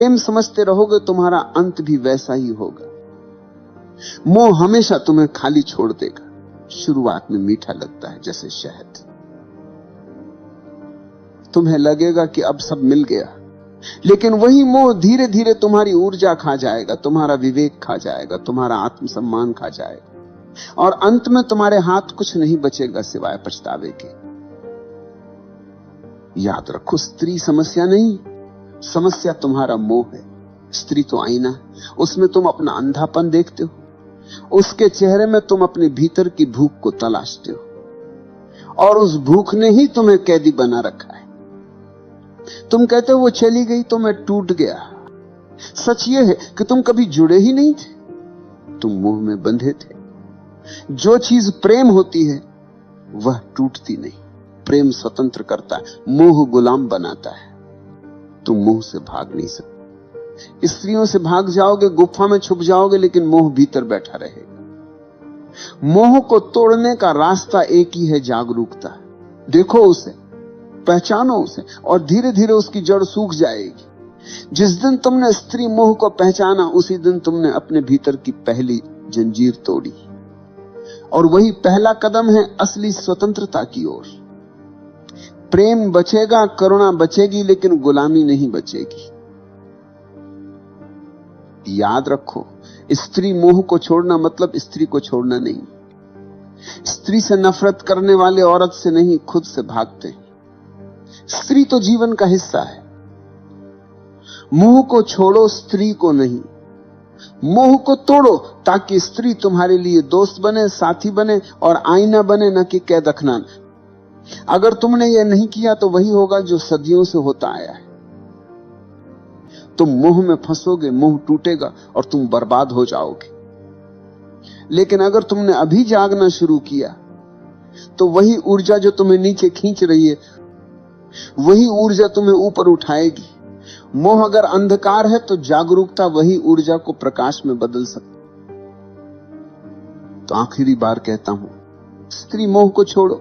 प्रेम समझते रहोगे तुम्हारा अंत भी वैसा ही होगा। मोह हमेशा तुम्हें खाली छोड़ देगा। शुरुआत में मीठा लगता है जैसे शहद, तुम्हें लगेगा कि अब सब मिल गया, लेकिन वही मोह धीरे धीरे तुम्हारी ऊर्जा खा जाएगा, तुम्हारा विवेक खा जाएगा, तुम्हारा आत्मसम्मान खा जाएगा, और अंत में तुम्हारे हाथ कुछ नहीं बचेगा सिवाय पछतावे के। याद रखो, स्त्री समस्या नहीं, समस्या तुम्हारा मोह है। स्त्री तो आईना है, उसमें तुम अपना अंधापन देखते हो, उसके चेहरे में तुम अपने भीतर की भूख को तलाशते हो, और उस भूख ने ही तुम्हें कैदी बना रखा है। तुम कहते हो वो चली गई तो मैं टूट गया। सच ये है कि तुम कभी जुड़े ही नहीं थे, तुम मोह में बंधे थे। जो चीज प्रेम होती है वह टूटती नहीं, प्रेम स्वतंत्र करता है, मोह गुलाम बनाता है। तुम मोह से भाग नहीं सकते। स्त्रियों से भाग जाओगे, गुफा में छुप जाओगे, लेकिन मोह भीतर बैठा रहेगा। मोह को तोड़ने का रास्ता एक ही है, जागरूकता। देखो उसे, पहचानो उसे, और धीरे धीरे उसकी जड़ सूख जाएगी। जिस दिन तुमने स्त्री मोह को पहचाना, उसी दिन तुमने अपने भीतर की पहली जंजीर तोड़ी, और वही पहला कदम है असली स्वतंत्रता की ओर। प्रेम बचेगा, करुणा बचेगी, लेकिन गुलामी नहीं बचेगी। याद रखो, स्त्री मोह को छोड़ना मतलब स्त्री को छोड़ना नहीं। स्त्री से नफरत करने वाले औरत से नहीं, खुद से भागते हैं। स्त्री तो जीवन का हिस्सा है। मोह को छोड़ो, स्त्री को नहीं। मोह को तोड़ो ताकि स्त्री तुम्हारे लिए दोस्त बने, साथी बने और आईना बने, न कि कैदखनान। अगर तुमने यह नहीं किया तो वही होगा जो सदियों से होता आया है। तुम मोह में फंसोगे, मोह टूटेगा और तुम बर्बाद हो जाओगे। लेकिन अगर तुमने अभी जागना शुरू किया तो वही ऊर्जा जो तुम्हें नीचे खींच रही है, वही ऊर्जा तुम्हें ऊपर उठाएगी। मोह अगर अंधकार है तो जागरूकता वही ऊर्जा को प्रकाश में बदल सकती। तो आखिरी बार कहता हूं, स्त्री मोह को छोड़ो,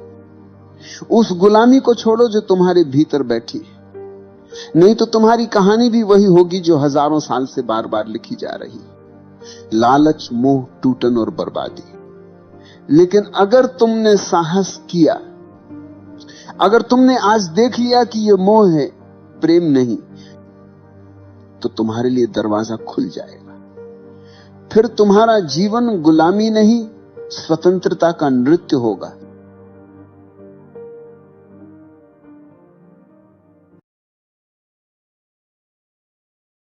उस गुलामी को छोड़ो जो तुम्हारे भीतर बैठी है। नहीं तो तुम्हारी कहानी भी वही होगी जो हजारों साल से बार बार लिखी जा रही है, लालच, मोह, टूटन और बर्बादी। लेकिन अगर तुमने साहस किया, अगर तुमने आज देख लिया कि यह मोह है, प्रेम नहीं, तो तुम्हारे लिए दरवाजा खुल जाएगा। फिर तुम्हारा जीवन गुलामी नहीं, स्वतंत्रता का नृत्य होगा।